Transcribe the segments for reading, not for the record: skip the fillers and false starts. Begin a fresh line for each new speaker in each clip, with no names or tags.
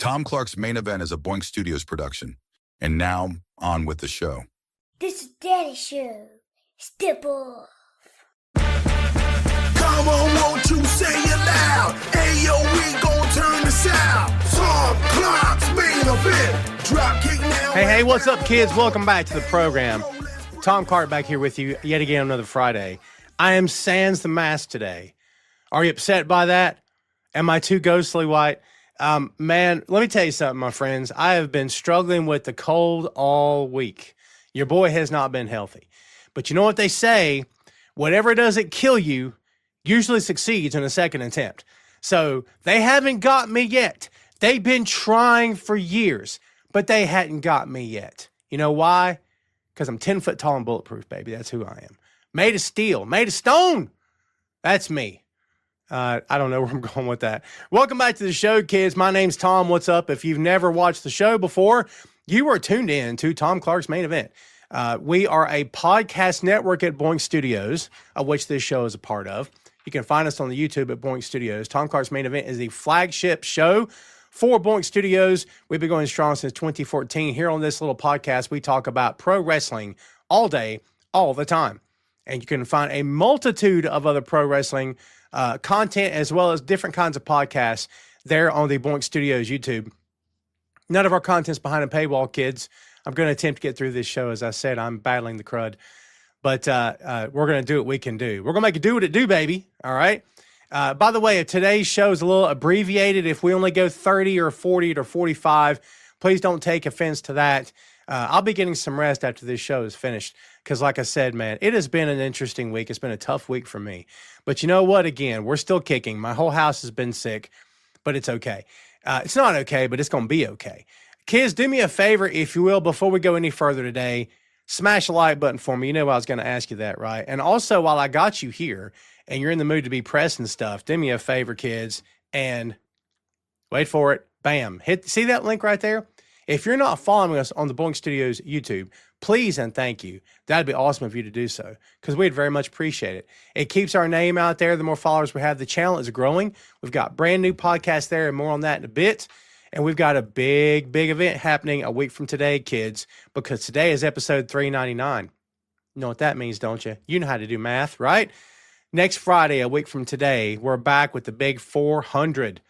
Tom Clark's Main Event is a Boink Studios production. And now, on with the show.
This is Daddy's show. Step off.
Come on, won't you say it loud? Ayo, we gon' turn this out. Tom Clark's Main Event. Drop kick now.
Hey, what's up, kids? Welcome back to the program. Tom Clark back here with you yet again on another Friday. I am sans the mask today. Are you upset by that? Am I too ghostly white? Man, let me tell you something, my friends. I have been struggling with the cold all week. Your boy has not been healthy. But you know what they say? Whatever doesn't kill you usually succeeds in a second attempt. So they haven't got me yet. They've been trying for years, but they hadn't got me yet. You know why? Because I'm 10 foot tall and bulletproof, baby. That's who I am. Made of steel, made of stone. That's me. I don't know where I'm going with that. Welcome back to the show, kids. My name's Tom. What's up? If you've never watched the show before, you are tuned in to Tom Clark's Main Event. We are a podcast network at Boink Studios, of which this show is a part of. You can find us on the YouTube at Boink Studios. Tom Clark's Main Event is the flagship show for Boink Studios. We've been going strong since 2014. Here on this little podcast, we talk about pro wrestling all day, all the time. And you can find a multitude of other pro wrestling content as well as different kinds of podcasts there on the Boink Studios YouTube. None of our content's behind a paywall, kids. I'm going to attempt to get through this show. As I said, I'm battling the crud. But we're going to do what we can do. We're going to make it do what it do, baby. All right? By the way, if today's show is a little abbreviated, if we only go 30 or 40 or 45, please don't take offense to that. I'll be getting some rest after this show is finished. Because like I said, man, it has been an interesting week. It's been a tough week for me. But you know what? Again, we're still kicking. My whole house has been sick, but it's okay. It's not okay, but it's going to be okay. Kids, do me a favor, if you will, before we go any further today. Smash the like button for me. You know I was going to ask you that, right? And also, while I got you here and you're in the mood to be pressing stuff, do me a favor, kids, and wait for it. Bam. See that link right there? If you're not following us on the Boink Studios YouTube, please and thank you. That'd be awesome of you to do so because we'd very much appreciate it. It keeps our name out there. The more followers we have, the channel is growing. We've got brand new podcasts there and more on that in a bit. And we've got a big event happening a week from today, kids, because today is episode 399. You know what that means, don't you? You know how to do math, right? Next Friday, a week from today, we're back with the big 400.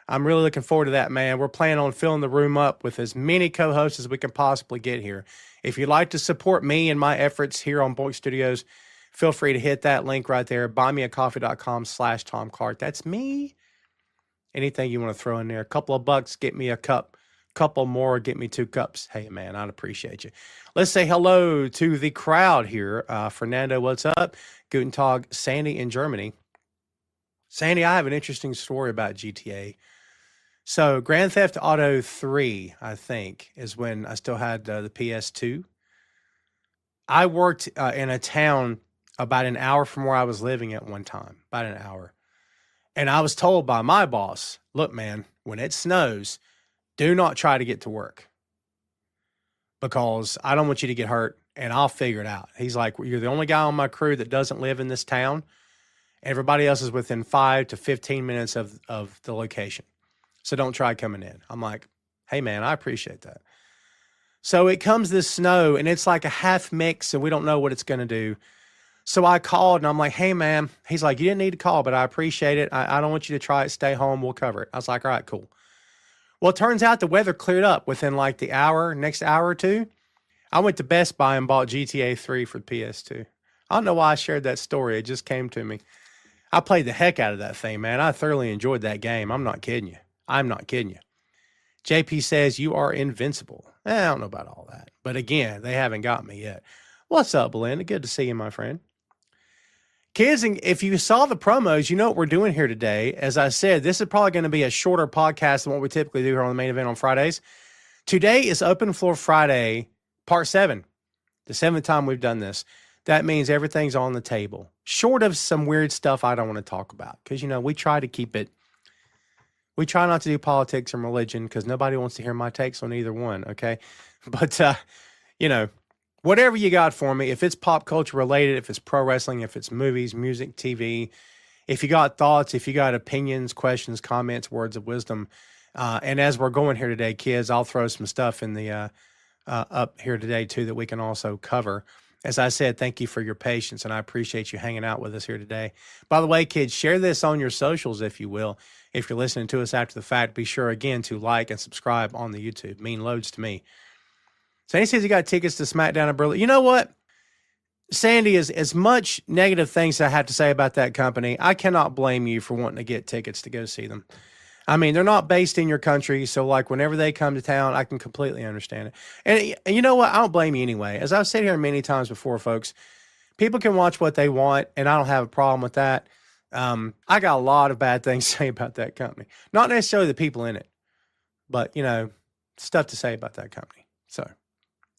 I'm really looking forward to that, man. We're planning on filling the room up with as many co-hosts as we can possibly get here. If you'd like to support me and my efforts here on Boink Studios, feel free to hit that link right there, buymeacoffee.com/Tom Clark. That's me. Anything you want to throw in there. A couple of bucks, get me a cup. Couple more, get me 2 cups. Hey, man, I'd appreciate you. Let's say hello to the crowd here. Fernando, what's up? Guten Tag, Sandy in Germany. Sandy, I have an interesting story about GTA. So Grand Theft Auto 3, I think, is when I still had the PS2. I worked in a town about an hour from where I was living at one time, about an hour. And I was told by my boss, look, man, when it snows, do not try to get to work because I don't want you to get hurt and I'll figure it out. He's like, you're the only guy on my crew that doesn't live in this town. Everybody else is within 5 to 15 minutes of the location. So don't try coming in. I'm like, hey, man, I appreciate that. So it comes this snow, and it's like a half mix, and we don't know what it's going to do. So I called, and I'm like, hey, man. He's like, you didn't need to call, but I appreciate it. I don't want you to try it. Stay home. We'll cover it. I was like, all right, cool. Well, it turns out the weather cleared up within like the next hour or two. I went to Best Buy and bought GTA 3 for the PS2. I don't know why I shared that story. It just came to me. I played the heck out of that thing, man. I thoroughly enjoyed that game. I'm not kidding you. I'm not kidding you. JP says you are invincible. I don't know about all that. But again, they haven't got me yet. What's up, Belinda? Good to see you, my friend. Kids, if you saw the promos, you know what we're doing here today. As I said, this is probably going to be a shorter podcast than what we typically do here on the Main Event on Fridays. Today is Open Floor Friday, Part 7. The 7th time we've done this. That means everything's on the table. Short of some weird stuff I don't want to talk about. Because, you know, we try to keep it. We try not to do politics and religion because nobody wants to hear my takes on either one, okay? But, you know, whatever you got for me, if it's pop culture related, if it's pro wrestling, if it's movies, music, TV, if you got thoughts, if you got opinions, questions, comments, words of wisdom, And as we're going here today, kids, I'll throw some stuff in the up here today too that we can also cover. As I said, thank you for your patience, and I appreciate you hanging out with us here today. By the way, kids, share this on your socials, if you will. If you're listening to us after the fact, be sure, again, to like and subscribe on the YouTube. Mean loads to me. Sandy says he got tickets to SmackDown in Berlin. You know what? Sandy, is as much negative things I have to say about that company, I cannot blame you for wanting to get tickets to go see them. I mean, they're not based in your country, so like whenever they come to town, I can completely understand it. And you know what? I don't blame you anyway. As I've said here many times before, folks, people can watch what they want, and I don't have a problem with that. I got a lot of bad things to say about that company. Not necessarily the people in it, but, you know, stuff to say about that company. So,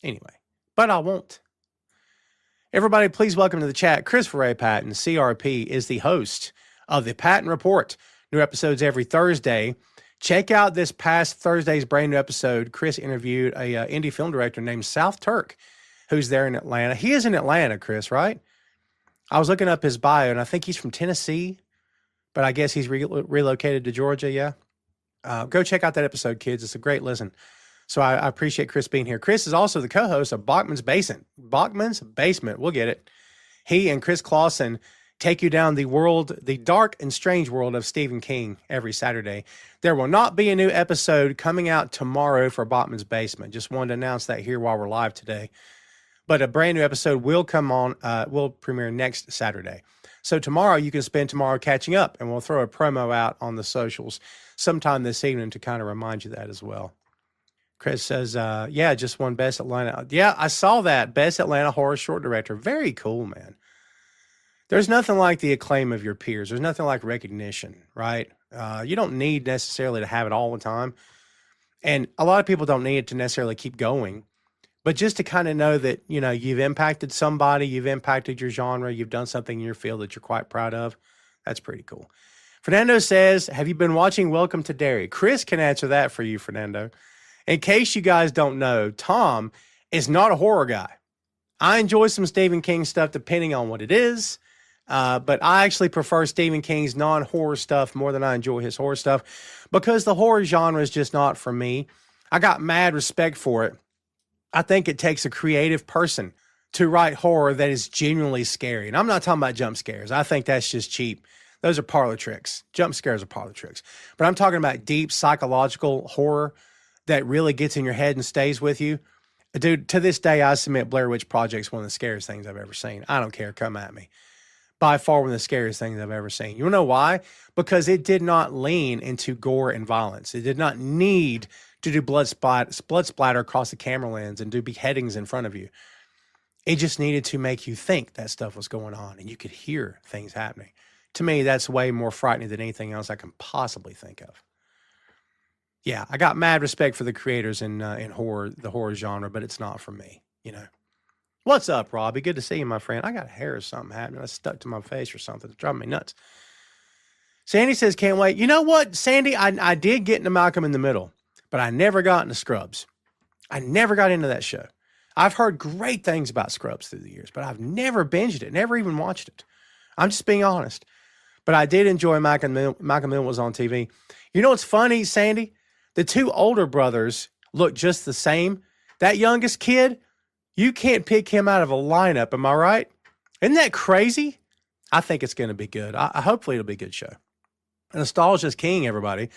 anyway, but I won't. Everybody, please welcome to the chat, Christopher A. Patton, CRP, is the host of the Patton Report. New episodes every Thursday. Check out this past Thursday's brand new episode. Chris interviewed a indie film director named South Turk, who's there in Atlanta. He is in Atlanta, Chris, right? I was looking up his bio, and I think he's from Tennessee, but I guess he's relocated to Georgia, yeah? Go check out that episode, kids. It's a great listen. So I appreciate Chris being here. Chris is also the co-host of Bachman's Basement. Bachman's Basement, we'll get it. He and Chris Clausen take you down the dark and strange world of Stephen King every Saturday. There will not be a new episode coming out tomorrow for Bachman's Basement. Just wanted to announce that here while we're live today. But a brand new episode will come on, will premiere next Saturday. So tomorrow, you can spend tomorrow catching up, and we'll throw a promo out on the socials sometime this evening to kind of remind you that as well. Chris says, yeah, just won Best Atlanta. Yeah, I saw that. Best Atlanta Horror Short Director. Very cool, man. There's nothing like the acclaim of your peers. There's nothing like recognition, right? You don't need necessarily to have it all the time. And a lot of people don't need it to necessarily keep going. But just to kind of know that, you know, you've impacted somebody, you've impacted your genre, you've done something in your field that you're quite proud of, that's pretty cool. Fernando says, have you been watching Welcome to Derry? Chris can answer that for you, Fernando. In case you guys don't know, Tom is not a horror guy. I enjoy some Stephen King stuff depending on what it is. But I actually prefer Stephen King's non-horror stuff more than I enjoy his horror stuff because the horror genre is just not for me. I got mad respect for it. I think it takes a creative person to write horror that is genuinely scary. And I'm not talking about jump scares. I think that's just cheap. Those are parlor tricks. Jump scares are parlor tricks. But I'm talking about deep psychological horror that really gets in your head and stays with you. Dude, to this day, I submit Blair Witch Project's one of the scariest things I've ever seen. I don't care. Come at me. By far one of the scariest things I've ever seen. You know why? Because it did not lean into gore and violence. It did not need to do blood splatter across the camera lens and do beheadings in front of you. It just needed to make you think that stuff was going on and you could hear things happening. To me, that's way more frightening than anything else I can possibly think of. Yeah, I got mad respect for the creators in horror, the horror genre, but it's not for me, you know. What's up, Robbie? Good to see you, my friend. I got hair or something happening. It's stuck to my face or something. It's driving me nuts. Sandy says, can't wait. You know what, Sandy? I did get into Malcolm in the Middle, but I never got into Scrubs. I never got into that show. I've heard great things about Scrubs through the years, but I've never binged it, never even watched it. I'm just being honest. But I did enjoy Malcolm Middle was on TV. You know what's funny, Sandy? The two older brothers look just the same. That youngest kid, you can't pick him out of a lineup, am I right? Isn't that crazy? I think it's going to be good. Hopefully it'll be a good show. Nostalgia's king, everybody.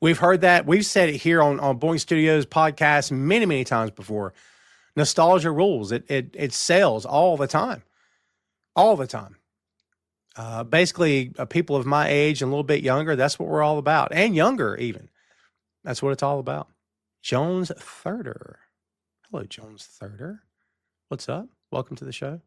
We've heard that. We've said it here on Boink Studios podcast many, many times before. Nostalgia rules. It sells all the time. All the time. Basically, people of my age and a little bit younger, that's what we're all about. And younger, even. That's what it's all about. Jones Thirder. Hello, Jones Thirder. What's up? Welcome to the show.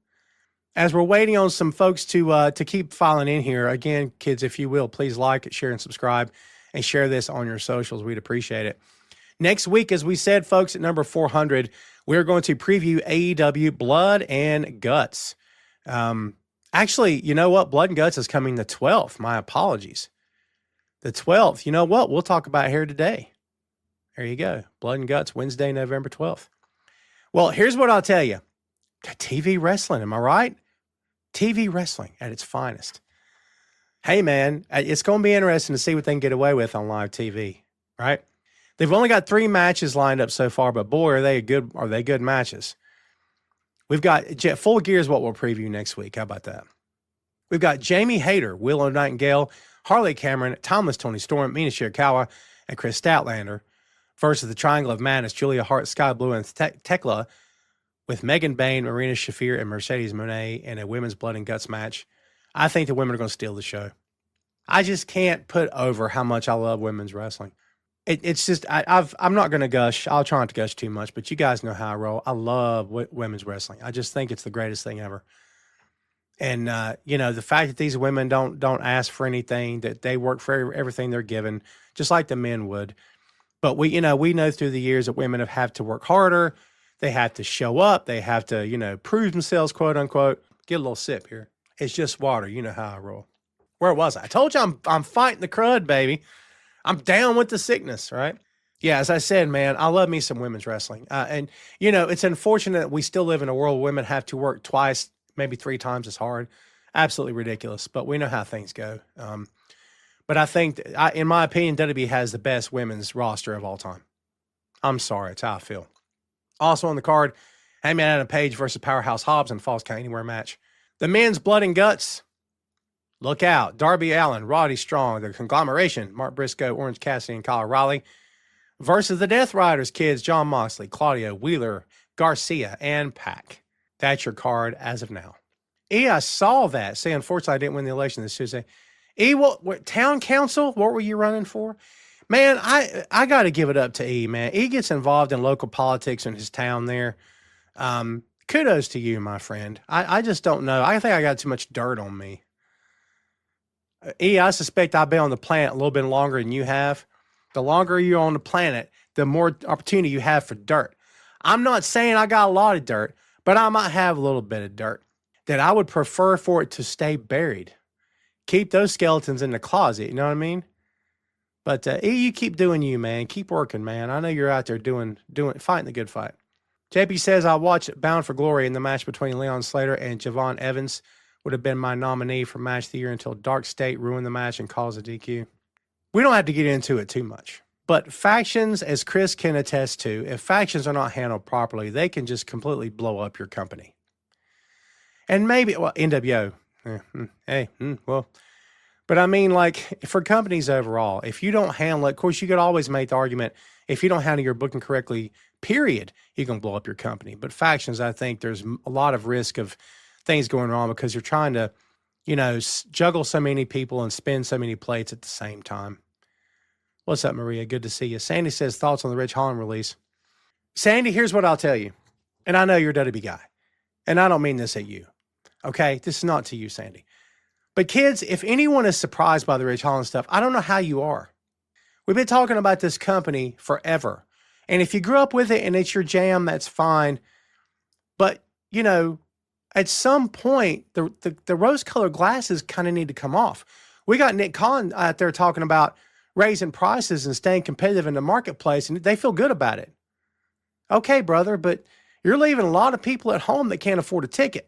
As we're waiting on some folks to keep filing in here, again, kids, if you will, please like, share, and subscribe, and share this on your socials. We'd appreciate it. Next week, as we said, folks, at number 400, we're going to preview AEW Blood and Guts. Actually, you know what? Blood and Guts is coming the 12th. My apologies. The 12th. You know what? We'll talk about here today. There you go. Blood and Guts, Wednesday, November 12th. Well, here's what I'll tell you. TV wrestling, am I right? TV wrestling at its finest. Hey, man, it's going to be interesting to see what they can get away with on live TV. right? They've only got 3 matches lined up so far, but boy, are they good matches. We've got Full Gear is what we'll preview next week. How about that? We've got Jamie Hayter, Willow Nightingale, Harley Cameron, Timeless Tony Storm, Mina Shirakawa, and Chris Statlander versus the Triangle of Madness, Julia Hart, Sky Blue, and Tekla, with Megan Bain, Marina Shafir, and Mercedes Monet in a women's blood and guts match. I think the women are going to steal the show. I just can't put over how much I love women's wrestling. It's just, I'm not going to gush. I'll try not to gush too much, but you guys know how I roll. I love women's wrestling. I just think it's the greatest thing ever. And, the fact that these women don't ask for anything, that they work for everything they're given, just like the men would. But we know through the years that women have had to work harder. They have to show up. They have to, prove themselves, quote unquote. Get a little sip here. It's just water. You know how I roll. Where was I? I told you I'm fighting the crud, baby. I'm down with the sickness, right? Yeah, as I said, man, I love me some women's wrestling. And, it's unfortunate that we still live in a world where women have to work twice, maybe 3 times as hard. Absolutely ridiculous, but we know how things go. But I think, in my opinion, WWE has the best women's roster of all time. I'm sorry, it's how I feel. Also on the card, Hangman Adam Page versus Powerhouse Hobbs in Falls Count Anywhere match. The men's blood and guts. Look out. Darby Allin, Roddy Strong, the conglomeration, Mark Briscoe, Orange Cassidy, and Kyle O'Reilly versus the Death Riders kids, John Moxley, Claudio, Wheeler, Garcia, and Pac. That's your card as of now. I saw that. See, unfortunately, I didn't win the election this Tuesday. What town council? What were you running for? Man, I got to give it up to man. Gets involved in local politics in his town there. Kudos to you, my friend. I just don't know. I think I got too much dirt on me. I suspect I've been on the planet a little bit longer than you have. The longer you're on the planet, the more opportunity you have for dirt. I'm not saying I got a lot of dirt, but I might have a little bit of dirt that I would prefer for it to stay buried. Keep those skeletons in the closet, you know what I mean? But you keep doing you, man. Keep working, man. I know you're out there fighting the good fight. JP says, I watched Bound for Glory in the match between Leon Slater and Javon Evans. Would have been my nominee for match of the year until Dark State ruined the match and caused a DQ. We don't have to get into it too much. But factions, as Chris can attest to, if factions are not handled properly, they can just completely blow up your company. And maybe, NWO. But I mean, like, for companies overall, if you don't handle it, of course, you could always make the argument, if you don't handle your booking correctly, period, you can blow up your company. But factions, I think there's a lot of risk of things going wrong because you're trying to, juggle so many people and spin so many plates at the same time. What's up, Maria? Good to see you. Sandy says, thoughts on the Rich Holland release. Sandy, here's what I'll tell you. And I know you're a WWE guy. And I don't mean this at you. Okay? This is not to you, Sandy. But kids, if anyone is surprised by the Rich Holland stuff, I don't know how you are. We've been talking about this company forever. And if you grew up with it and it's your jam, that's fine. But, at some point, the rose-colored glasses kind of need to come off. We got Nick Khan out there talking about raising prices and staying competitive in the marketplace, and they feel good about it. Okay, brother, but you're leaving a lot of people at home that can't afford a ticket.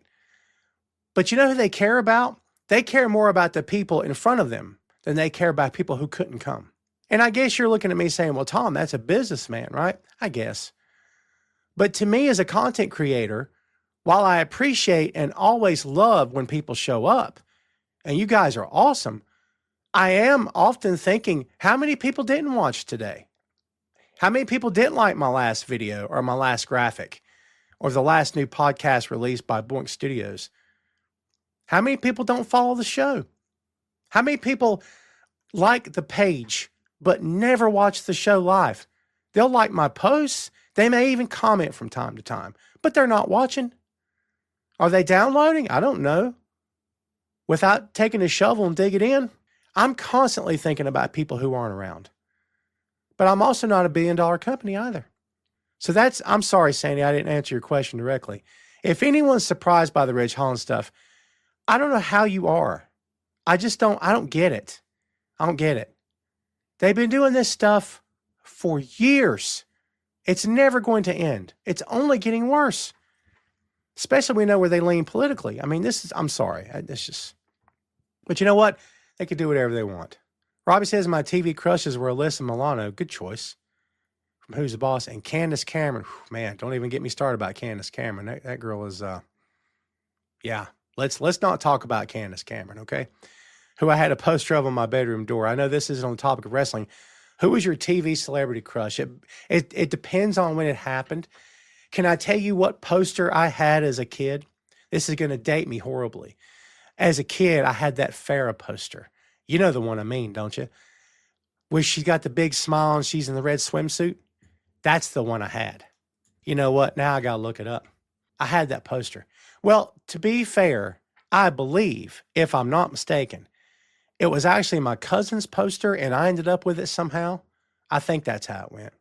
But you know who they care about? They care more about the people in front of them than they care about people who couldn't come. And I guess you're looking at me saying, well, Tom, that's a businessman, right? I guess. But to me as a content creator, while I appreciate and always love when people show up, and you guys are awesome, I am often thinking, how many people didn't watch today? How many people didn't like my last video or my last graphic or the last new podcast released by Boink Studios? How many people don't follow the show? How many people like the page but never watch the show live? They'll like my posts. They may even comment from time to time, but they're not watching. Are they downloading? I don't know. Without taking a shovel and dig it in, I'm constantly thinking about people who aren't around. But I'm also not a $1 billion company either. So I'm sorry, Sandy, I didn't answer your question directly. If anyone's surprised by the Rich Holland stuff, I don't know how you are. I don't get it. I don't get it. They've been doing this stuff for years. It's never going to end. It's only getting worse. Especially we know where they lean politically. I mean, I'm sorry. But you know what? They can do whatever they want. Robbie says my TV crushes were Alyssa Milano. Good choice. From Who's the Boss? And Candace Cameron. Whew, man, don't even get me started about Candace Cameron. That girl is, yeah. Let's not talk about Candace Cameron, okay? Who I had a poster of on my bedroom door. I know this isn't on the topic of wrestling. Who was your TV celebrity crush? It depends on when it happened. Can I tell you what poster I had as a kid? This is going to date me horribly. As a kid, I had that Farrah poster. You know the one I mean, don't you? Where she's got the big smile and she's in the red swimsuit. That's the one I had. You know what? Now I got to look it up. I had that poster. Well, to be fair, I believe, if I'm not mistaken, it was actually my cousin's poster and I ended up with it somehow. I think that's how it went.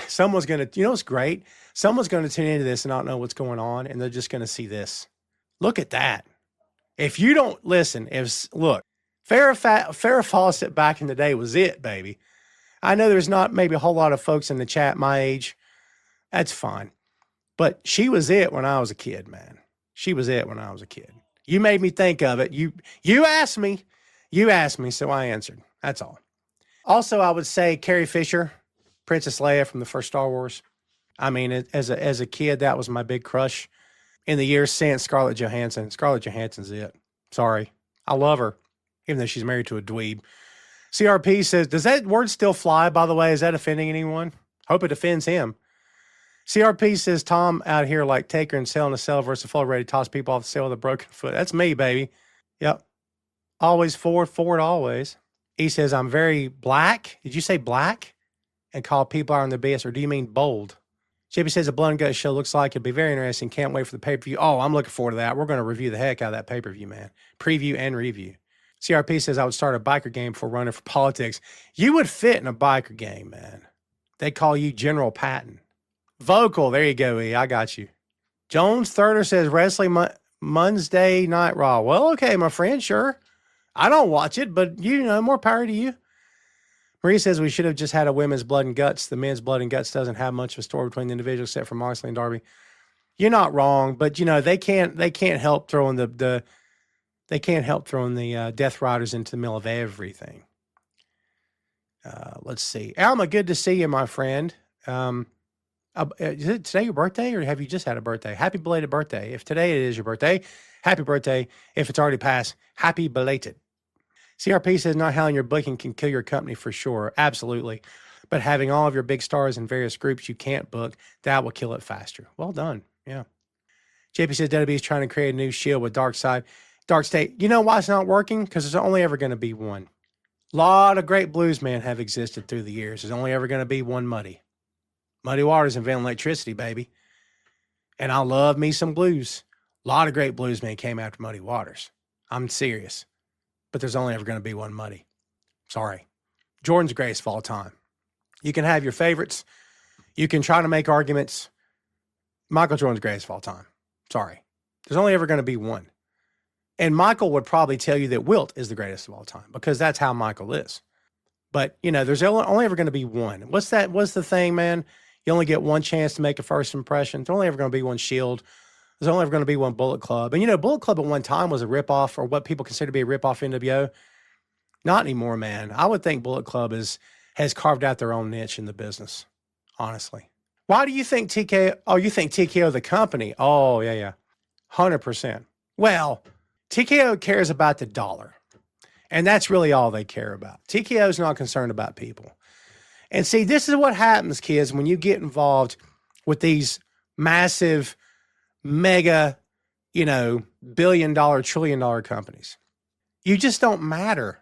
Someone's going to, you know what's great? Someone's going to tune into this and not know what's going on, and they're just going to see this. Look at that. If you don't listen, look, Farrah Fawcett back in the day was it, baby. I know there's not maybe a whole lot of folks in the chat my age. That's fine. But she was it when I was a kid, man. She was it when I was a kid. You made me think of it. You asked me. You asked me, so I answered. That's all. Also, I would say Carrie Fisher, Princess Leia from the first Star Wars. I mean, as a kid, that was my big crush. In the years since, Scarlett Johansson. Scarlett Johansson's it. Sorry. I love her, even though she's married to a dweeb. CRP says, does that word still fly, by the way? Is that offending anyone? Hope it offends him. CRP says, Tom out here like Taker and selling a cell versus full ready to toss people off the cell with a broken foot. That's me, baby. Yep. Always forward always. He says, I'm very black. Did you say black? And call people out on their BS, or do you mean bold? JP says, a Blood and Gut show looks like it'll be very interesting. Can't wait for the pay-per-view. Oh, I'm looking forward to that. We're going to review the heck out of that pay-per-view, man. Preview and review. CRP says, I would start a biker game before running for politics. You would fit in a biker game, man. They call you General Patton. Vocal, there you go, E. I got you. Jones Thurder says, Wrestling Monday Night Raw. Well, okay, my friend, sure. I don't watch it, but, you know, more power to you. Marie says we should have just had a women's Blood and Guts. The men's Blood and Guts doesn't have much of a story between the individuals except for Moxley and Darby. You're not wrong, but you know they can't help throwing the Death Riders into the middle of everything. Let's see, Alma, good to see you, my friend. Is it today your birthday, or have you just had a birthday? Happy belated birthday. If today it is your birthday, happy birthday. If it's already passed, happy belated. CRP says not having your booking can kill your company for sure. Absolutely. But having all of your big stars in various groups you can't book, that will kill it faster. Well done. Yeah. JP says WWE is trying to create a new Shield with Dark State. You know why it's not working? Because there's only ever going to be one. A lot of great bluesmen have existed through the years. There's only ever going to be one Muddy. Muddy Waters invented electricity, baby. And I love me some blues. A lot of great bluesmen came after Muddy Waters. I'm serious. But there's only ever going to be one Muddy. Sorry. Jordan's greatest of all time. You can have your favorites. You can try to make arguments. Michael Jordan's greatest of all time. Sorry. There's only ever going to be one. And Michael would probably tell you that Wilt is the greatest of all time because that's how Michael is. But, you know, there's only ever going to be one. What's the thing, man? You only get one chance to make a first impression. There's only ever going to be one Shield. There's only ever going to be one Bullet Club. And, you know, Bullet Club at one time was a ripoff, or what people consider to be a ripoff NWO. Not anymore, man. I would think Bullet Club has carved out their own niche in the business, honestly. Why do you think TKO? Oh, you think TKO the company? Oh, yeah. 100%. Well, TKO cares about the dollar. And that's really all they care about. TKO is not concerned about people. And see, this is what happens, kids, when you get involved with these massive, mega, you know, billion-dollar, trillion-dollar companies. You just don't matter.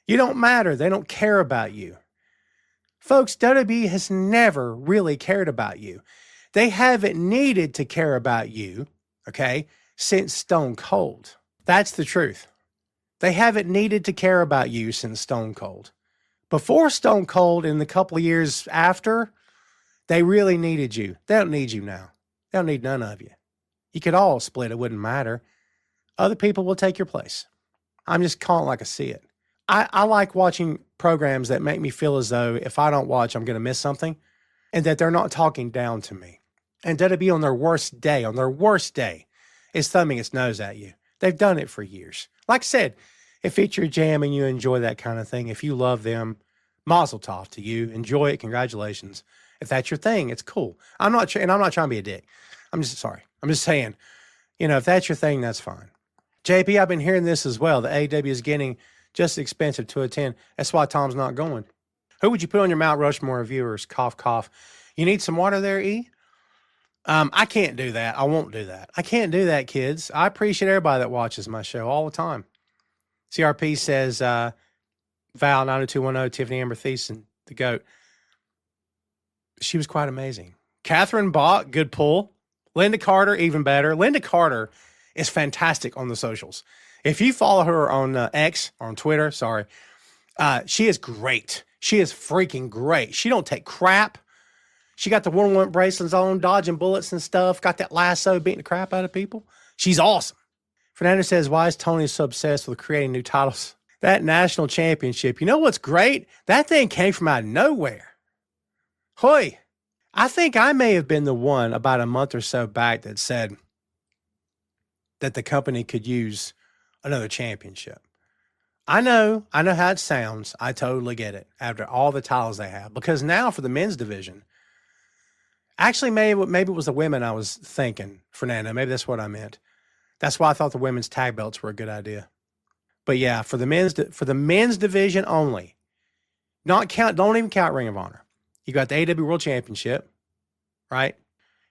You don't matter. They don't care about you. Folks, WWE has never really cared about you. They haven't needed to care about you, okay, since Stone Cold. That's the truth. They haven't needed to care about you since Stone Cold. Before Stone Cold and the couple of years after, they really needed you. They don't need you now. They don't need none of you. You could all split. It wouldn't matter. Other people will take your place. I'm just calling it like I see it. I like watching programs that make me feel as though if I don't watch, I'm going to miss something, and that they're not talking down to me. And WWE on their worst day, is thumbing its nose at you. They've done it for years. Like I said, If it's your jam and you enjoy that kind of thing, if you love them, mazel tov to you. Enjoy it. Congratulations. If that's your thing, it's cool. I'm not trying to be a dick. I'm just saying, if that's your thing, that's fine. JP, I've been hearing this as well. The AEW is getting just expensive to attend. That's why Tom's not going. Who would you put on your Mount Rushmore of viewers? Cough, cough. You need some water there, E? I can't do that. I won't do that. I can't do that, kids. I appreciate everybody that watches my show all the time. CRP says, Val 90210, Tiffany Amber Thiessen, the GOAT. She was quite amazing. Catherine Bach, good pull. Linda Carter, even better. Linda Carter is fantastic on the socials. If you follow her on X or on Twitter, she is great. She is freaking great. She don't take crap. She got the one-on-one bracelets on, dodging bullets and stuff. Got that lasso, beating the crap out of people. She's awesome. Fernando says, why is Tony so obsessed with creating new titles? That national championship, you know what's great? That thing came from out of nowhere. Hoy, I think I may have been the one about a month or so back that said that the company could use another championship. I know how it sounds. I totally get it after all the titles they have. Because now for the men's division, actually maybe it was the women I was thinking, Fernando. Maybe that's what I meant. That's why I thought the women's tag belts were a good idea. But yeah, for the men's division only, don't even count Ring of Honor. You got the AEW World Championship, right?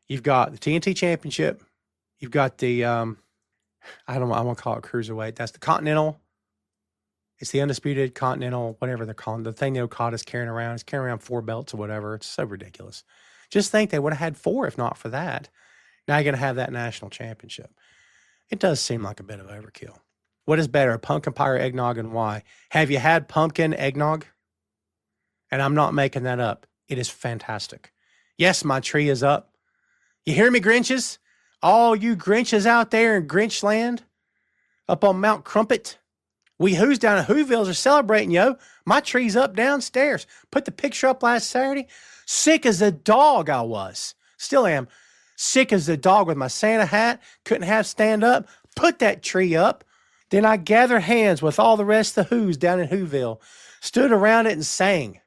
You've got the TNT Championship. You've got the I want to call it Cruiserweight. That's the Continental. It's the undisputed Continental, whatever they're calling the thing that Okada's carrying around. He's carrying around 4 belts or whatever. It's so ridiculous. Just think they would have had 4 if not for that. Now you're going to have that national championship. It does seem like a bit of overkill. What is better, pumpkin pie or eggnog, and why? Have you had pumpkin eggnog? And I'm not making that up. It is fantastic. Yes, my tree is up. You hear me, Grinches? All you Grinches out there in Grinch land, up on Mount Crumpet. We who's down at Whoville's are celebrating, yo. My tree's up downstairs. Put the picture up last Saturday. Sick as a dog I was. Still am. Sick as a dog with my Santa hat. Couldn't have stand up. Put that tree up. Then I gathered hands with all the rest of the who's down in Whoville. Stood around it and sang.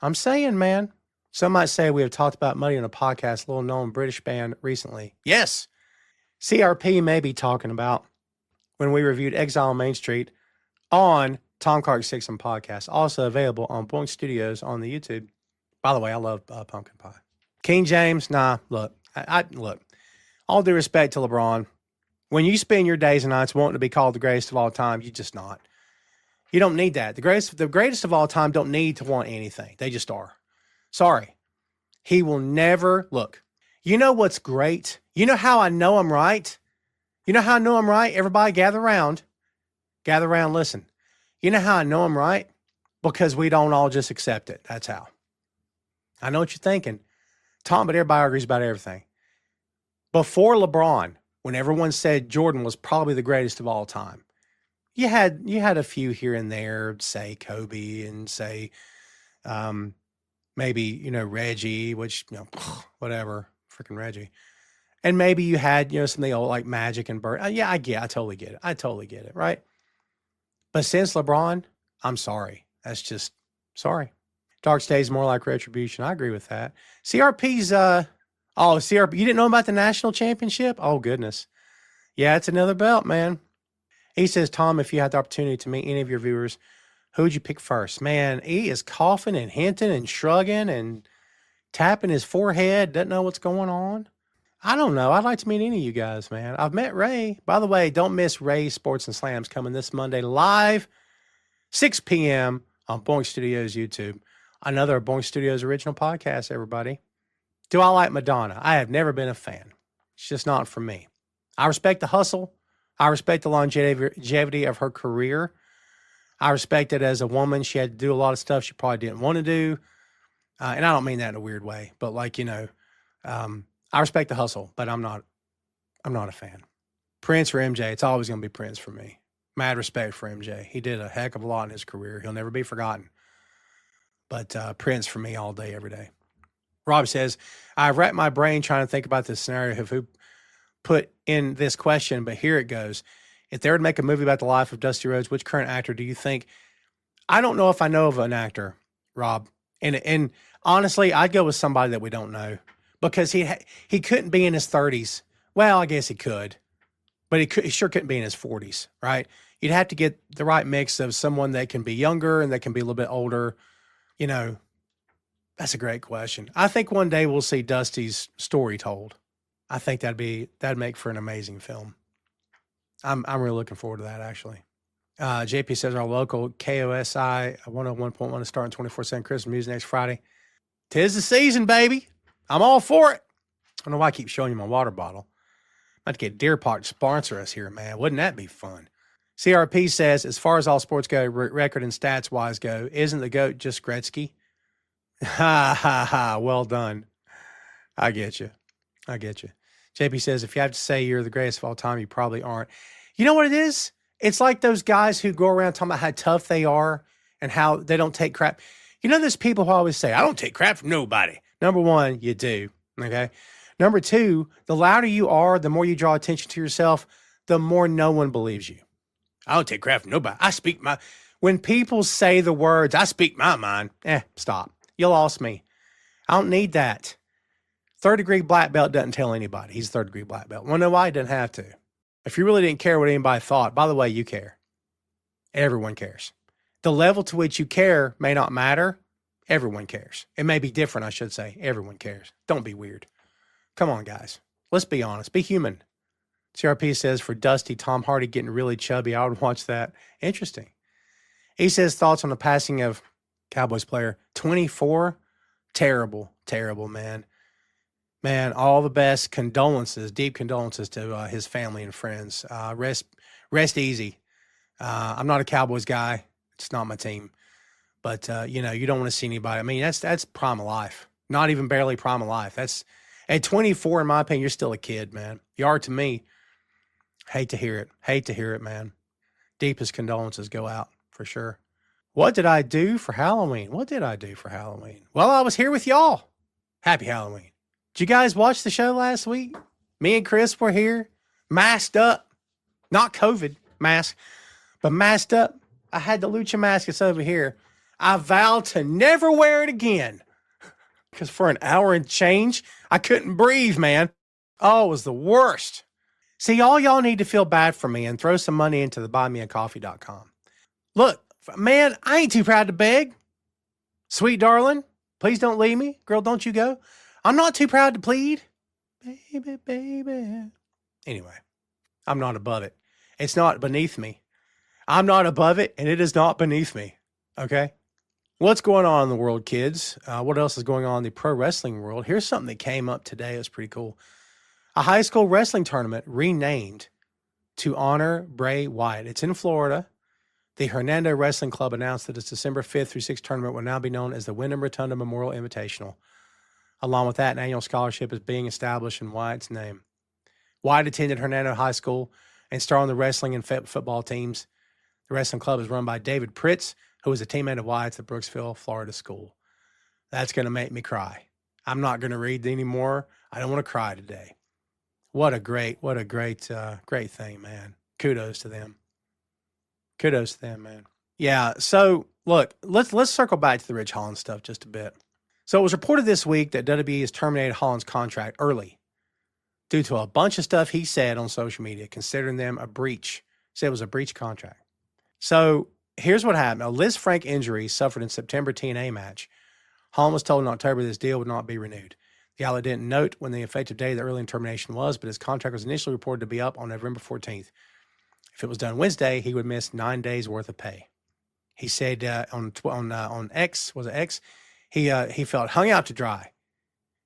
I'm saying, man. Some might say we have talked about money on a podcast, little known British band recently. Yes. CRP may be talking about when we reviewed Exile on Main Street on Tom Clark 6 and podcast. Also available on Boink Studios on the YouTube. By the way, I love pumpkin pie. King James, look, look, all due respect to LeBron, when you spend your days and nights wanting to be called the greatest of all time, you just not. You don't need that. The greatest of all time don't need to want anything. They just are. Sorry. He will never, look, you know what's great? You know how I know I'm right? You know how I know I'm right? Everybody gather around, listen. You know how I know I'm right? Because we don't all just accept it. That's how. I know what you're thinking. Tom, but everybody agrees about everything. Before LeBron, when everyone said Jordan was probably the greatest of all time, you had a few here and there, say Kobe and say maybe, Reggie, which, whatever, freaking Reggie. And maybe you had, some of the old like Magic and Bird. I totally get it, right? But since LeBron, I'm sorry. That's just, sorry. Dark stays more like retribution. I agree with that. CRP's, CRP, you didn't know about the national championship? Oh, goodness. Yeah, it's another belt, man. He says, Tom, if you had the opportunity to meet any of your viewers, who would you pick first? Man, he is coughing and hinting and shrugging and tapping his forehead. Doesn't know what's going on. I don't know. I'd like to meet any of you guys, man. I've met Ray. By the way, don't miss Ray Sports and Slams coming this Monday live, 6 p.m. on Boink Studios YouTube. Another Boink Studios original podcast, everybody. Do I like Madonna? I have never been a fan. It's just not for me. I respect the hustle. I respect the longevity of her career. I respect it as a woman. She had to do a lot of stuff she probably didn't want to do. And I don't mean that in a weird way, but I respect the hustle, but I'm not a fan. Prince or MJ, it's always going to be Prince for me. Mad respect for MJ. He did a heck of a lot in his career. He'll never be forgotten. But Prince for me all day, every day. Rob says, I've racked my brain trying to think about this scenario of who put in this question, but here it goes. If they were to make a movie about the life of Dusty Rhodes, which current actor do you think? I don't know if I know of an actor, Rob. And honestly, I'd go with somebody that we don't know because he couldn't be in his 30s. Well, I guess he could, but he sure couldn't be in his 40s, right? You'd have to get the right mix of someone that can be younger and that can be a little bit older. You know, that's a great question. I think one day we'll see Dusty's story told. I think that'd make for an amazing film. I'm really looking forward to that, actually. JP says our local KOSI 101.1 is starting 24/7 Christmas music next Friday. 'Tis the season, baby. I'm all for it. I don't know why I keep showing you my water bottle. I'm about to get Deer Park to sponsor us here, man. Wouldn't that be fun? CRP says, as far as all sports go, record and stats wise go, isn't the GOAT just Gretzky? Ha ha ha. Well done. I get you. JP says, if you have to say you're the greatest of all time, you probably aren't. You know what it is? It's like those guys who go around talking about how tough they are and how they don't take crap. You know, there's people who always say, I don't take crap from nobody. Number one, you do. Okay. Number two, the louder you are, the more you draw attention to yourself, the more no one believes you. I don't take crap from nobody. When people say the words, I speak my mind, stop. You lost me. I don't need that. Third degree black belt doesn't tell anybody. He's third degree black belt. Well, no, why? He doesn't have to. If you really didn't care what anybody thought, by the way, you care. Everyone cares. The level to which you care may not matter. Everyone cares. It may be different, I should say. Everyone cares. Don't be weird. Come on, guys. Let's be honest. Be human. CRP says, for Dusty, Tom Hardy getting really chubby, I would watch that. Interesting. He says, thoughts on the passing of Cowboys player 24? Terrible, man. Man, all the best. Condolences, deep condolences to his family and friends. Rest easy. I'm not a Cowboys guy. It's not my team. But, you don't want to see anybody. I mean, that's prime of life. Not even barely prime of life. That's at 24, in my opinion, you're still a kid, man. You are to me. Hate to hear it, man. Deepest condolences go out for sure. What did I do for Halloween? Well, I was here with y'all. Happy Halloween. Did you guys watch the show last week? Me and Chris were here, masked up. Not COVID mask, but masked up. I had the lucha mask. It's over here. I vowed to never wear it again. Because for an hour and change, I couldn't breathe, man. Oh, it was the worst. See, all y'all need to feel bad for me and throw some money into the buymeacoffee.com. Look, man, I ain't too proud to beg. Sweet darling, please don't leave me. Girl, don't you go. I'm not too proud to plead. Baby. Anyway, I'm not above it. It's not beneath me. I'm not above it, and it is not beneath me. Okay? What's going on in the world, kids? What else is going on in the pro wrestling world? Here's something that came up today. It was pretty cool. A high school wrestling tournament renamed to honor Bray Wyatt. It's in Florida. The Hernando Wrestling Club announced that its December 5th through 6th tournament will now be known as the Wyndham Rotunda Memorial Invitational. Along with that, an annual scholarship is being established in Wyatt's name. Wyatt attended Hernando High School and starred on the wrestling and football teams. The wrestling club is run by David Pritz, who was a teammate of Wyatt's at Brooksville, Florida school. That's going to make me cry. I'm not going to read anymore. I don't want to cry today. What a great thing, man. Kudos to them, man. Yeah. So look, let's circle back to the Rich Holland stuff just a bit. So it was reported this week that WWE has terminated Holland's contract early due to a bunch of stuff he said on social media, considering them a breach. Said it was a breach contract. So here's what happened. A Liz Frank injury suffered in September TNA match. Holland was told in October this deal would not be renewed. The outlet didn't note when the effective date of the early termination was, but his contract was initially reported to be up on November 14th. If it was done Wednesday, he would miss 9 days worth of pay. He said on X, was it X? He felt hung out to dry.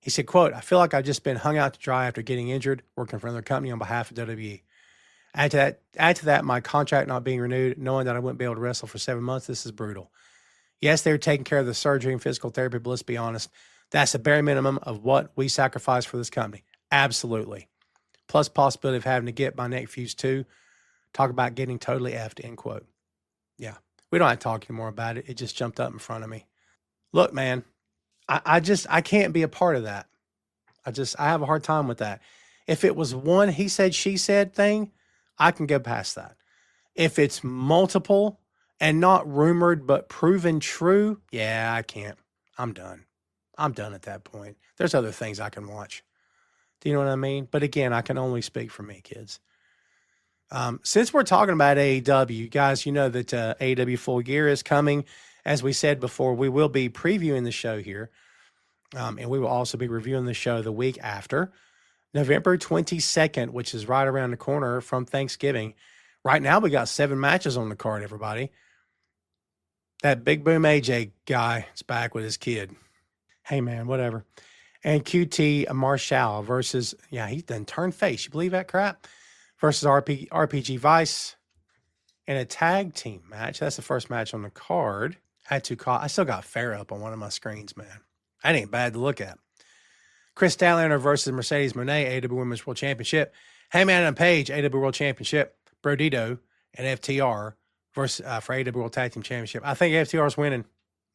He said, quote, I feel like I've just been hung out to dry after getting injured, working for another company on behalf of WWE. Add to that, my contract not being renewed, knowing that I wouldn't be able to wrestle for 7 months, this is brutal. Yes, they were taking care of the surgery and physical therapy, but let's be honest, that's the bare minimum of what we sacrifice for this company. Absolutely. Plus possibility of having to get my neck fused too. Talk about getting totally effed, end quote. Yeah, we don't have to talk anymore about it. It just jumped up in front of me. Look, man, I can't be a part of that. I have a hard time with that. If it was one he said, she said thing, I can go past that. If it's multiple and not rumored but proven true, yeah, I can't. I'm done. I'm done at that point. There's other things I can watch. Do you know what I mean? But again, I can only speak for me, kids. Since we're talking about AEW, guys, you know that AEW Full Gear is coming. As we said before, we will be previewing the show here. And we will also be reviewing the show the week after, November 22nd, which is right around the corner from Thanksgiving. Right now, we got 7 matches on the card, everybody. That Big Boom AJ guy is back with his kid. Hey, man, whatever. And QT Marshall versus, he done turned face. You believe that crap? Versus RPG Vice in a tag team match. That's the first match on the card. I still got Fair up on one of my screens, man. That ain't bad to look at. Chris Statlander versus Mercedes Moné, AEW Women's World Championship. Hangman and Page, AEW World Championship. Brodito and FTR versus for AEW World Tag Team Championship. I think FTR is winning,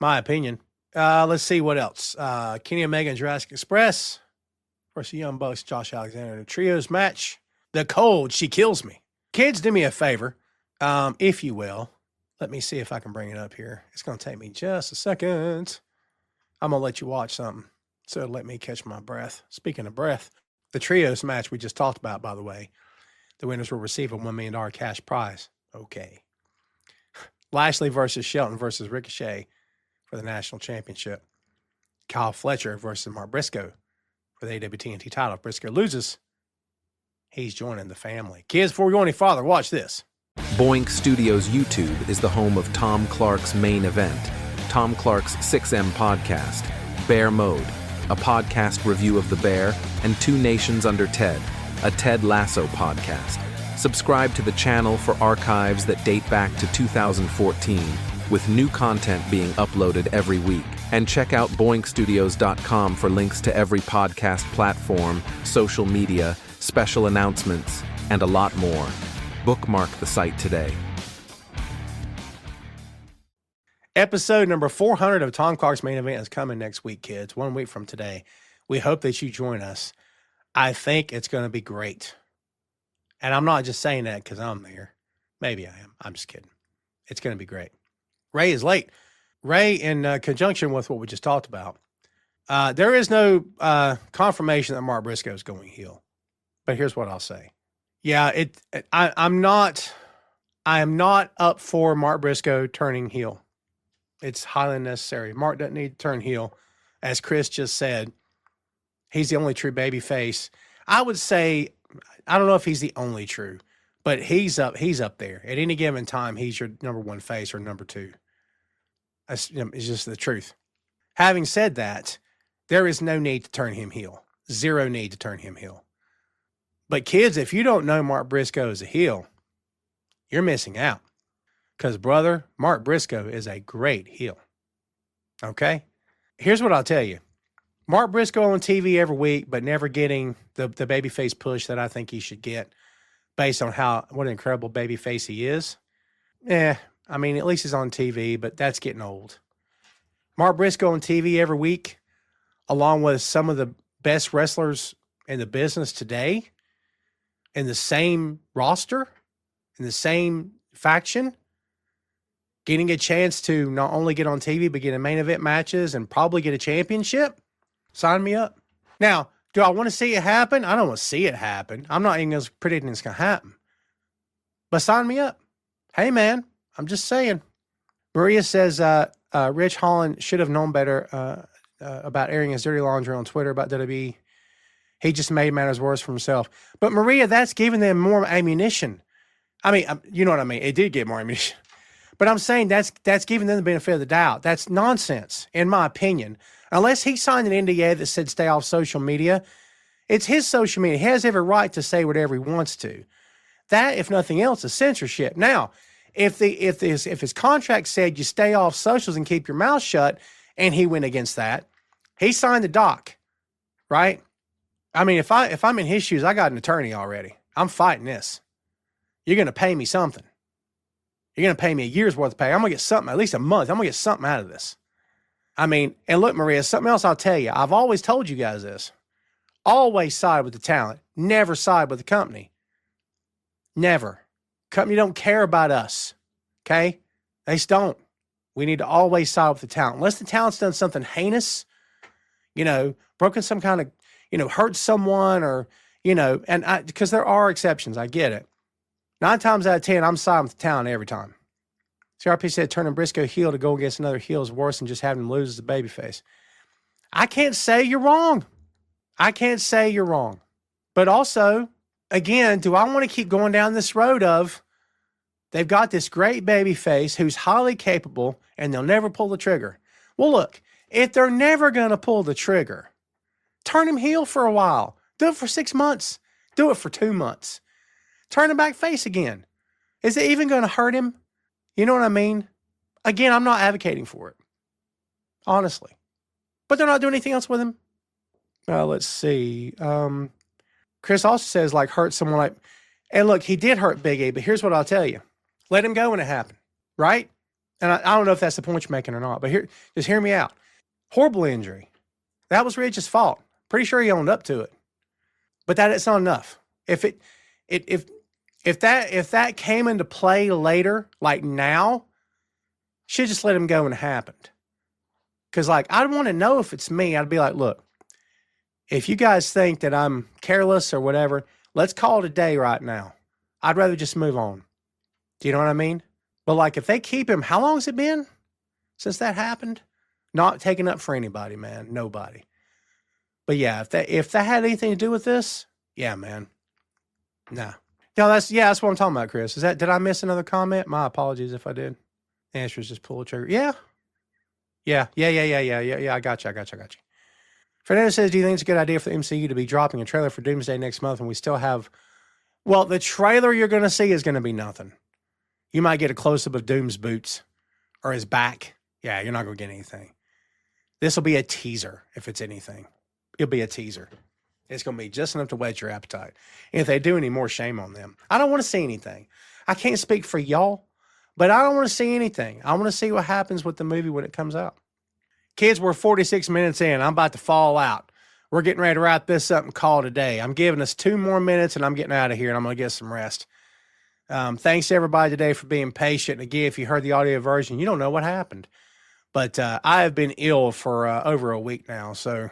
my opinion. Let's see what else. Kenny Omega and Jurassic Express versus Young Bucks, Josh Alexander in a trios match. The Cold, she kills me. Kids, do me a favor, if you will. Let me see if I can bring it up here. It's going to take me just a second. I'm going to let you watch something. So let me catch my breath. Speaking of breath, the trios match we just talked about, by the way, the winners will receive a $1 million cash prize. Okay. Lashley versus Shelton versus Ricochet for the national championship. Kyle Fletcher versus Mark Briscoe for the AWTNT title. If Briscoe loses, he's joining the family. Kids, before we go any farther, watch this.
Boink Studios YouTube is the home of Tom Clark's main event, Tom Clark's 6M podcast, Bear Mode, a podcast review of The Bear, and Two Nations Under Ted, a Ted Lasso podcast. Subscribe to the channel for archives that date back to 2014, with new content being uploaded every week. And check out boinkstudios.com for links to every podcast platform, social media, special announcements, and a lot more. Bookmark the site today.
Episode number 400 of Tom Clark's Main Event is coming next week, kids. 1 week from today. We hope that you join us. I think it's going to be great. And I'm not just saying that because I'm there. Maybe I am. I'm just kidding. It's going to be great. Ray is late. Ray, in conjunction with what we just talked about, there is no confirmation that Mark Briscoe is going heel. But here's what I'll say. Yeah, I am not up for Mark Briscoe turning heel. It's highly necessary. Mark doesn't need to turn heel. As Chris just said, he's the only true baby face. I would say, I don't know if he's the only true, but he's up there. At any given time, he's your number one face or number two. It's just the truth. Having said that, there is no need to turn him heel. Zero need to turn him heel. But kids, if you don't know Mark Briscoe is a heel, you're missing out. Because, brother, Mark Briscoe is a great heel. Okay? Here's what I'll tell you. Mark Briscoe on TV every week, but never getting the babyface push that I think he should get based on what an incredible babyface he is. At least he's on TV, but that's getting old. Mark Briscoe on TV every week, along with some of the best wrestlers in the business today, in the same roster, in the same faction, getting a chance to not only get on TV, but get in main event matches and probably get a championship. Sign me up. Now, do I want to see it happen? I don't want to see it happen. I'm not even predicting it's going to happen. But sign me up. Hey, man, I'm just saying. Maria says Rich Holland should have known better about airing his dirty laundry on Twitter about WWE. He just made matters worse for himself. But Maria, that's giving them more ammunition. I mean, you know what I mean? It did get more ammunition. But I'm saying that's giving them the benefit of the doubt. That's nonsense, in my opinion. Unless he signed an NDA that said stay off social media, it's his social media. He has every right to say whatever he wants to. That, if nothing else, is censorship. Now, if his contract said you stay off socials and keep your mouth shut, and he went against that, he signed the doc, right? I mean, if I'm in his shoes, I got an attorney already. I'm fighting this. You're going to pay me something. You're going to pay me a year's worth of pay. I'm going to get something, at least a month. I'm going to get something out of this. I mean, and look, Maria, something else I'll tell you. I've always told you guys this. Always side with the talent. Never side with the company. Never. Company don't care about us. Okay? They just don't. We need to always side with the talent. Unless the talent's done something heinous, broken some kind of, hurt someone or, and because there are exceptions. I get it. 9 times out of 10, I'm siding with the talent every time. CRP said turning Briscoe heel to go against another heel is worse than just having him lose as a babyface. I can't say you're wrong. But also, again, do I want to keep going down this road of they've got this great babyface who's highly capable and they'll never pull the trigger? Well, look, if they're never going to pull the trigger, turn him heel for a while. Do it for 6 months. Do it for 2 months. Turn him back face again. Is it even going to hurt him? You know what I mean? Again, I'm not advocating for it. Honestly. But they're not doing anything else with him. Let's see. Chris also says, hurt someone like... And look, he did hurt Big E, but here's what I'll tell you. Let him go when it happened, right? And I don't know if that's the point you're making or not, but just hear me out. Horrible injury. That was Ridge's fault. Pretty sure he owned up to it. But it's not enough. If that came into play later, like now, should just let him go when it happened. Because, I'd want to know if it's me. I'd be like, look, if you guys think that I'm careless or whatever, let's call it a day right now. I'd rather just move on. Do you know what I mean? But, if they keep him, how long has it been since that happened? Not taking up for anybody, man. Nobody. But, yeah, if that had anything to do with this, yeah, man. Nah. No, that's what I'm talking about, Chris. Did I miss another comment? My apologies if I did. The answer is just pull the trigger. Yeah. Yeah. I got you. Fernando says, do you think it's a good idea for the MCU to be dropping a trailer for Doomsday next month when we still have... Well, the trailer you're going to see is going to be nothing. You might get a close-up of Doom's boots or his back. Yeah, you're not going to get anything. This will be a teaser, if it's anything. It'll be a teaser. It's going to be just enough to whet your appetite. And if they do any more, shame on them. I don't want to see anything. I can't speak for y'all, but I don't want to see anything. I want to see what happens with the movie when it comes out. Kids, we're 46 minutes in. I'm about to fall out. We're getting ready to wrap this up and call it a day. I'm giving us 2 more minutes, and I'm getting out of here, and I'm going to get some rest. Thanks to everybody today for being patient. Again, if you heard the audio version, you don't know what happened. But I have been ill for over a week now, so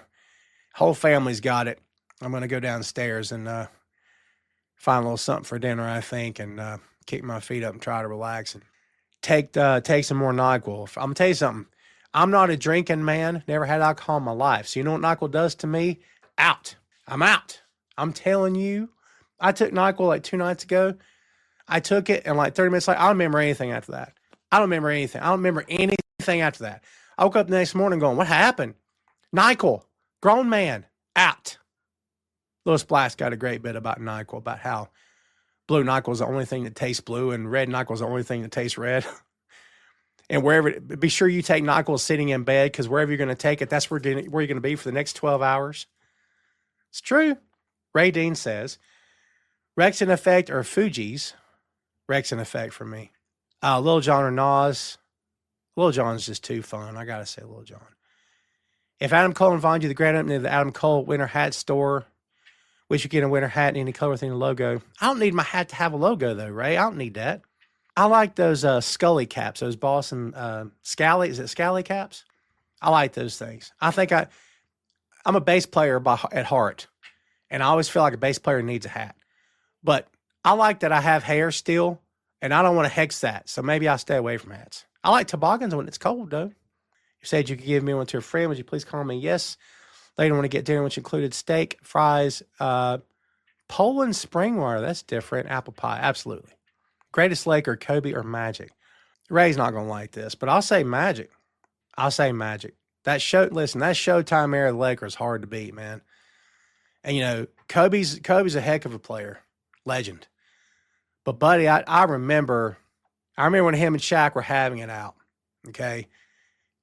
whole family's got it. I'm going to go downstairs and find a little something for dinner, I think, and kick my feet up and try to relax and take some more NyQuil. I'm going to tell you something. I'm not a drinking man. Never had alcohol in my life. So you know what NyQuil does to me? Out. I'm out. I'm telling you. I took NyQuil 2 nights ago. I took it, and 30 minutes later, I don't remember anything after that. I don't remember anything after that. I woke up the next morning going, what happened? NyQuil. Grown man. Out. Louis Black's got a great bit about NyQuil, about how blue NyQuil is the only thing that tastes blue and red NyQuil is the only thing that tastes red. And be sure you take NyQuil sitting in bed, because wherever you're going to take it, that's where you're going to be for the next 12 hours. It's true. Ray Dean says, Rex in Effect or Fuji's. Rex in Effect for me. Lil Jon or Nas. Lil Jon's just too fun. I got to say Lil Jon. If Adam Cole invited you to the grand opening of the Adam Cole winter hat store, wish you get a winter hat in any color thing, a logo. I don't need my hat to have a logo, though, Ray. I don't need that. I like those Scully caps, those Boston Scally. Is it Scally caps? I like those things. I think I'm a bass player at heart, and I always feel like a bass player needs a hat. But I like that I have hair still, and I don't want to hex that, so maybe I'll stay away from hats. I like toboggans when it's cold, though. You said you could give me one to a friend. Would you please call me? Yes. Later, want to get dinner, which included steak, fries, Poland spring water. That's different. Apple pie. Absolutely. Greatest Laker, Kobe or Magic? Ray's not going to like this, but I'll say Magic. That Showtime era of the Lakers is hard to beat, man. And, Kobe's a heck of a player. Legend. But, buddy, I remember when him and Shaq were having it out, okay?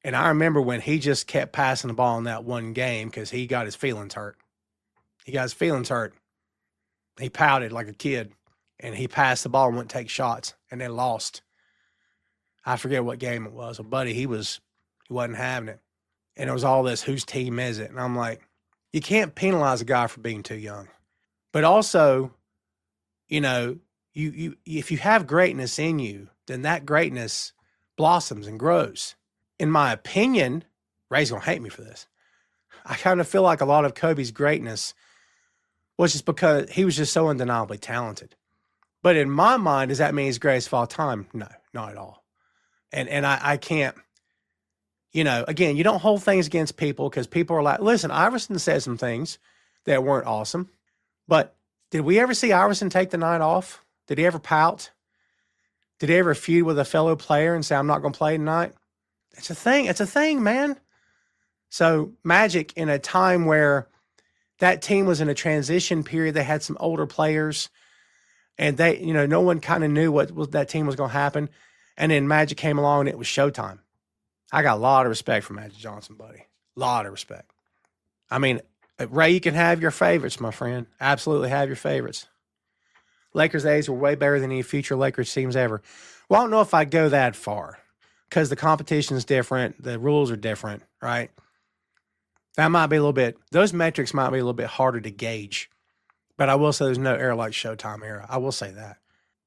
And I remember when he just kept passing the ball in that one game because he got his feelings hurt. He pouted like a kid. And he passed the ball and went to take shots, and then lost. I forget what game it was. But buddy, he wasn't having it. And it was all this, whose team is it? And I'm like, you can't penalize a guy for being too young. But also, if you have greatness in you, then that greatness blossoms and grows. In my opinion, Ray's gonna hate me for this. I kind of feel like a lot of Kobe's greatness was just because he was just so undeniably talented. But in my mind, does that mean he's greatest of all time? No, not at all. And I can't, again, you don't hold things against people because people are like, listen, Iverson said some things that weren't awesome. But did we ever see Iverson take the night off? Did he ever pout? Did he ever feud with a fellow player and say, I'm not going to play tonight? It's a thing. It's a thing, man. So Magic, in a time where that team was in a transition period, they had some older players and they, no one kind of knew what that team was going to happen. And then Magic came along and it was showtime. I got a lot of respect for Magic Johnson, buddy. A lot of respect. I mean, Ray, you can have your favorites, my friend. Absolutely have your favorites. Lakers days were way better than any future Lakers teams ever. Well, I don't know if I'd go that far because the competition is different. The rules are different, right? That might be a little bit, those metrics might be a little bit harder to gauge. But I will say there's no era like Showtime era. I will say that.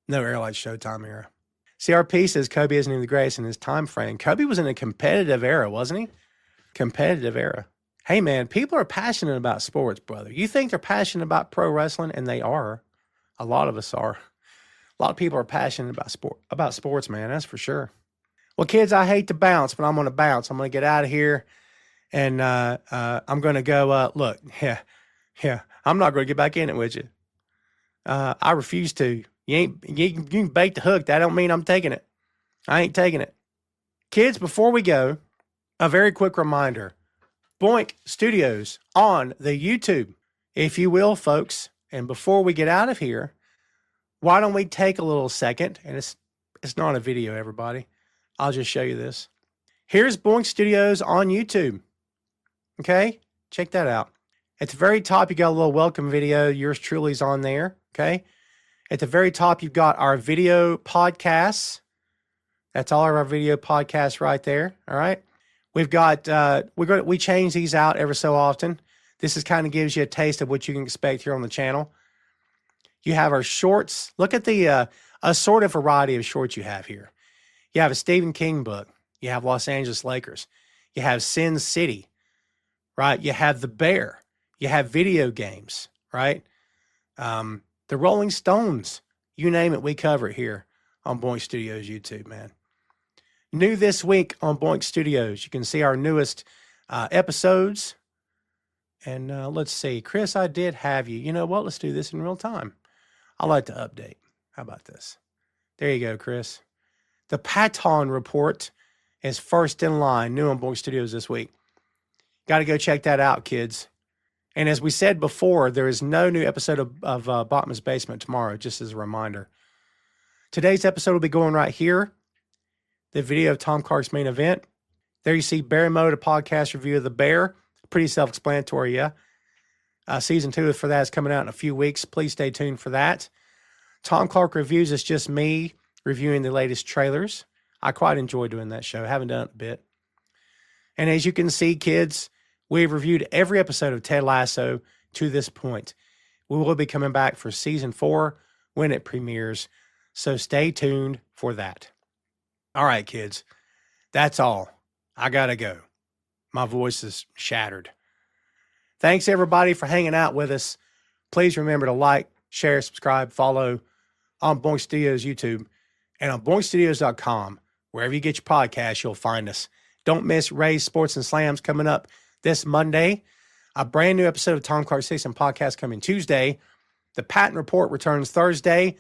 No era like Showtime era. CRP says Kobe isn't even the greatest in his time frame. Kobe was in a competitive era, wasn't he? Competitive era. Hey, man, people are passionate about sports, brother. You think they're passionate about pro wrestling, and they are. A lot of us are. A lot of people are passionate about sports, man. That's for sure. Well, kids, I hate to bounce, but I'm going to bounce. I'm going to get out of here, and I'm going to go, look, yeah, I'm not going to get back in it with you. I refuse to. You can bait the hook. That don't mean I'm taking it. I ain't taking it. Kids, before we go, a very quick reminder. Boink Studios on the YouTube, if you will, folks. And before we get out of here, why don't we take a little second? And it's not a video, everybody. I'll just show you this. Here's Boink Studios on YouTube. Okay? Check that out. At the very top, you got a little welcome video. Yours truly's on there. Okay? At the very top, you've got our video podcasts. That's all of our video podcasts right there. All right. We've got, we change these out every so often. This is kind of gives you a taste of what you can expect here on the channel. You have our shorts. Look at the assorted variety of shorts you have here. You have a Stephen King book. You have Los Angeles Lakers. You have Sin City, right? You have The Bear. You have video games, right? The Rolling Stones, you name it, we cover it here on Boink Studios YouTube, man. New this week on Boink Studios, you can see our newest episodes. And let's see, Chris, I did have you. You know what? Let's do this in real time. I like to update. How about this? There you go, Chris. The Patton Report is first in line, new on Boink Studios this week. Got to go check that out, kids. And as we said before, there is no new episode of Bachman's Basement tomorrow, just as a reminder. Today's episode will be going right here. The video of Tom Clark's main event. There you see Bear Mode, a podcast review of The Bear. Pretty self-explanatory, yeah. Season 2 for that is coming out in a few weeks. Please stay tuned for that. Tom Clark Reviews is just me reviewing the latest trailers. I quite enjoy doing that show. Haven't done it a bit. And as you can see, kids, we've reviewed every episode of Ted Lasso to this point. We will be coming back for season 4 when it premieres. So stay tuned for that. All right, kids. That's all. I got to go. My voice is shattered. Thanks, everybody, for hanging out with us. Please remember to like, share, subscribe, follow on Boink Studios YouTube and on boinkstudios.com. Wherever you get your podcasts, you'll find us. Don't miss Ray's Sports and Slams coming up this Monday. A brand new episode of Tom Clark 6 and podcast coming Tuesday. The Patton Report returns Thursday.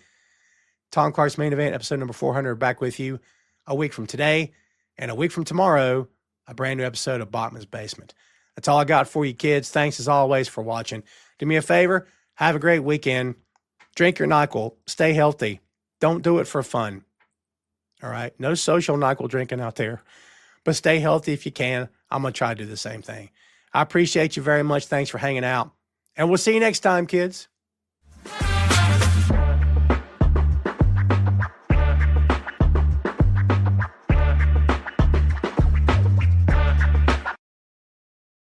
Tom Clark's main event, episode number 400, back with you a week from today. And a week from tomorrow, a brand new episode of Bachman's Basement. That's all I got for you, kids. Thanks, as always, for watching. Do me a favor. Have a great weekend. Drink your NyQuil. Stay healthy. Don't do it for fun. All right? No social NyQuil drinking out there. But stay healthy if you can. I'm going to try to do the same thing. I appreciate you very much. Thanks for hanging out. And we'll see you next time, kids.